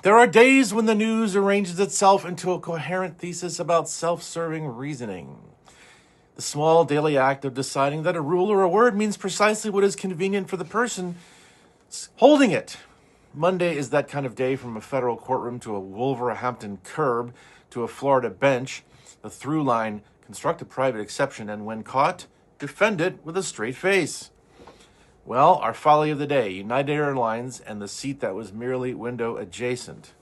There are days when the news arranges itself into a coherent thesis about self-serving reasoning. The small daily act of deciding that a rule or a word means precisely what is convenient for the person holding it. Monday is that kind of day, from a federal courtroom to a Wolverhampton Kerb to a Florida bench. The through line: construct a private exception, and when caught, defend it with a straight face. Well, our folly of the day: United Airlines and the seat that was merely window adjacent.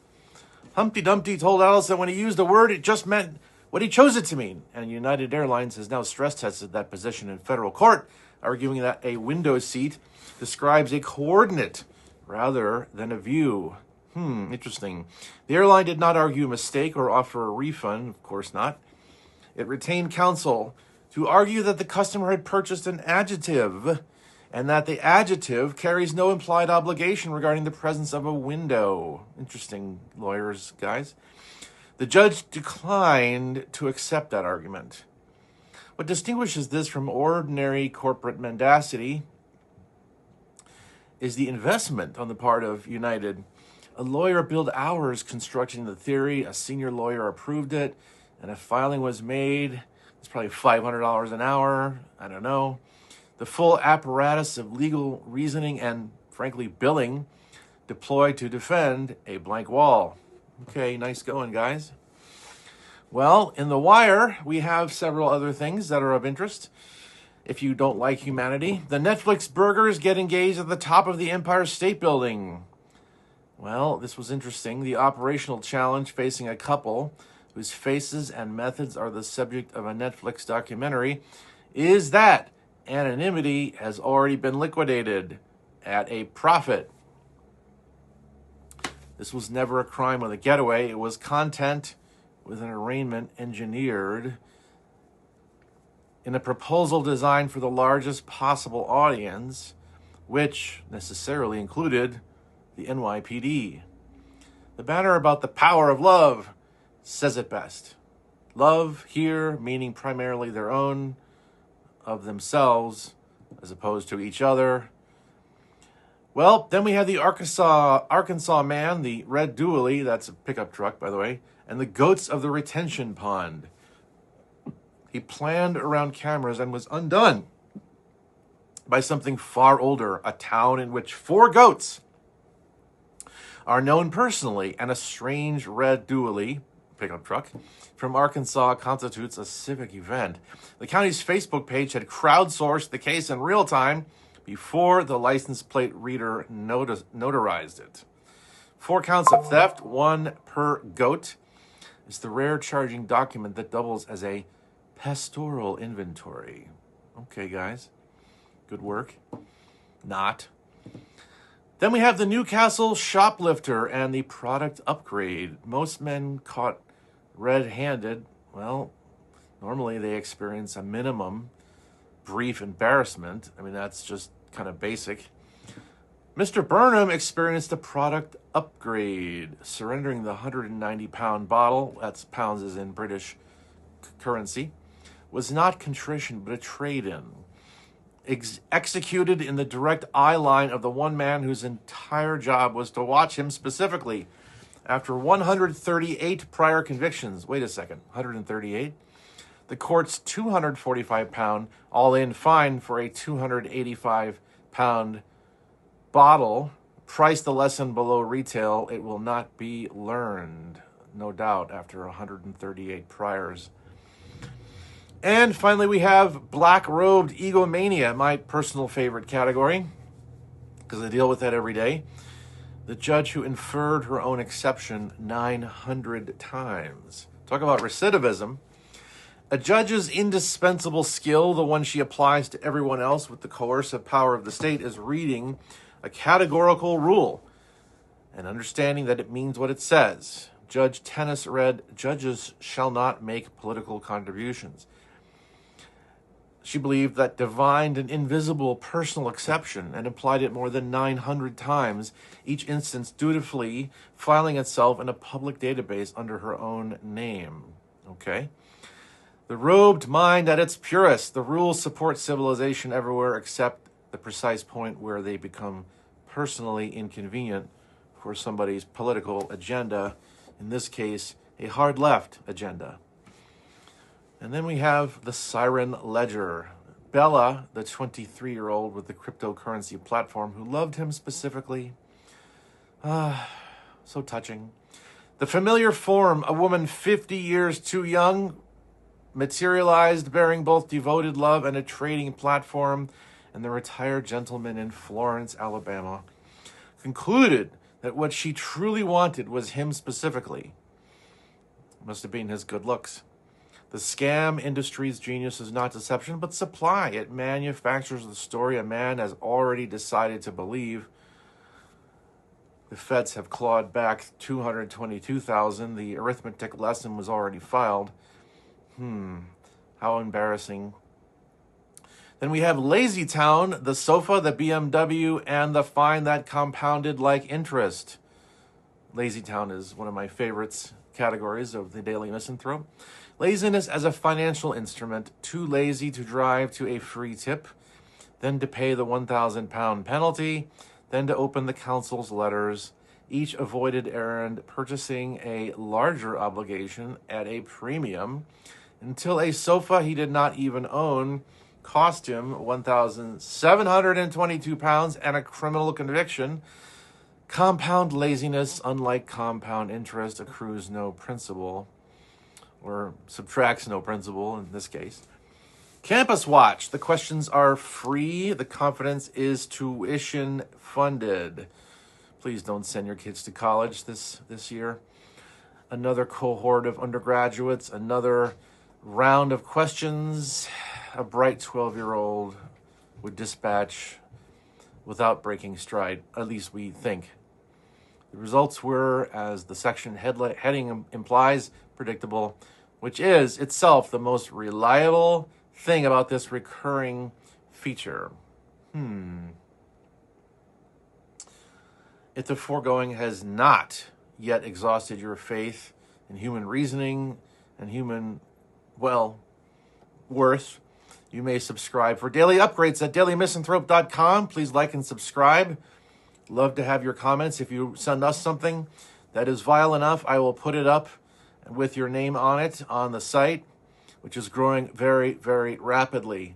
Humpty Dumpty told Alice that when he used a word, it just meant what he chose it to mean. And United Airlines has now stress tested that position in federal court, arguing that a window seat describes a coordinate rather than a view. Interesting. The airline did not argue a mistake or offer a refund. Of course not. It retained counsel to argue that the customer had purchased an adjective, and that the adjective carries no implied obligation regarding the presence of a window. Interesting, lawyers, guys. The judge declined to accept that argument. What distinguishes this from ordinary corporate mendacity is the investment on the part of United. A lawyer billed hours constructing the theory, a senior lawyer approved it, and a filing was made. It's probably $500 an hour, I don't know. The full apparatus of legal reasoning and, frankly, billing deployed to defend a blank wall. Okay, nice going, guys. Well, in The Wire, we have several other things that are of interest. If you don't like humanity, the Netflix burgers get engaged at the top of the Empire State Building. Well, this was interesting. The operational challenge facing a couple whose faces and methods are the subject of a Netflix documentary is that anonymity has already been liquidated at a profit. This was never a crime with a getaway. It was content with an arraignment engineered in a proposal designed for the largest possible audience, which necessarily included the NYPD. The banner about the power of love says it best. Love here meaning primarily their own, of themselves, as opposed to each other. Well, then we have the Arkansas man, the red dually, that's a pickup truck, by the way, and the goats of the retention pond. He planned around cameras and was undone by something far older, a town in which 4 goats are known personally, and a strange red dually, pickup truck, from Arkansas constitutes a civic event. The county's Facebook page had crowdsourced the case in real time before the license plate reader notarized it. 4 counts of theft, 1 per goat, is the rare charging document that doubles as a pastoral inventory. Okay, guys. Good work. Not. Then we have the Newcastle shoplifter and the product upgrade. Most men caught red-handed, well, normally they experience a minimum brief embarrassment. I mean, that's just kind of basic. Mr. Burnham experienced a product upgrade, surrendering the 190-pound bottle, that's pounds as in British currency, was not contrition but a trade-in, executed in the direct eye line of the one man whose entire job was to watch him specifically. After 138 prior convictions, wait a second, 138? The court's 245-pound all-in fine for a 285-pound bottle priced the lesson below retail. It will not be learned, no doubt, after 138 priors. And finally, we have black-robed egomania, my personal favorite category, because I deal with that every day. The judge who inferred her own exception 900 times. Talk about recidivism. A judge's indispensable skill, the one she applies to everyone else with the coercive power of the state, is reading a categorical rule and understanding that it means what it says. Judge Tennis read, "Judges shall not make political contributions." She believed that divined an invisible personal exception and applied it more than 900 times, each instance dutifully filing itself in a public database under her own name. Okay? The robed mind at its purest. The rules support civilization everywhere except the precise point where they become personally inconvenient for somebody's political agenda, in this case, a hard left agenda. And then we have the Siren ledger. Bella, the 23-year-old with the cryptocurrency platform who loved him specifically. So touching. The familiar form, a woman 50 years too young, materialized, bearing both devoted love and a trading platform, and the retired gentleman in Florence, Alabama, concluded that what she truly wanted was him specifically. Must have been his good looks. The scam industry's genius is not deception, but supply. It manufactures the story a man has already decided to believe. The feds have clawed back $222,000. The arithmetic lesson was already filed. How embarrassing. Then we have LazyTown, the sofa, the BMW, and the fine that compounded like interest. LazyTown is one of my favorites categories of the Daily Misanthrope. Laziness as a financial instrument, too lazy to drive to a free tip, then to pay the £1,000 penalty, then to open the council's letters, each avoided errand purchasing a larger obligation at a premium, until a sofa he did not even own cost him £1,722 and a criminal conviction. Compound laziness, unlike compound interest, accrues no principal, or subtracts no principal in this case. Campus Watch. The questions are free. The confidence is tuition funded. Please don't send your kids to college this year. Another cohort of undergraduates, another round of questions. A bright 12-year-old would dispatch without breaking stride, at least we think. The results were, as the section heading implies, predictable, which is itself the most reliable thing about this recurring feature. If the foregoing has not yet exhausted your faith in human reasoning and human, worth, you may subscribe for daily upgrades at dailymisanthrope.com. Please like and subscribe. Love to have your comments. If you send us something that is vile enough, I will put it up with your name on it on the site, which is growing very, very rapidly.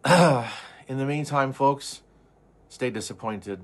In the meantime, folks, stay disappointed.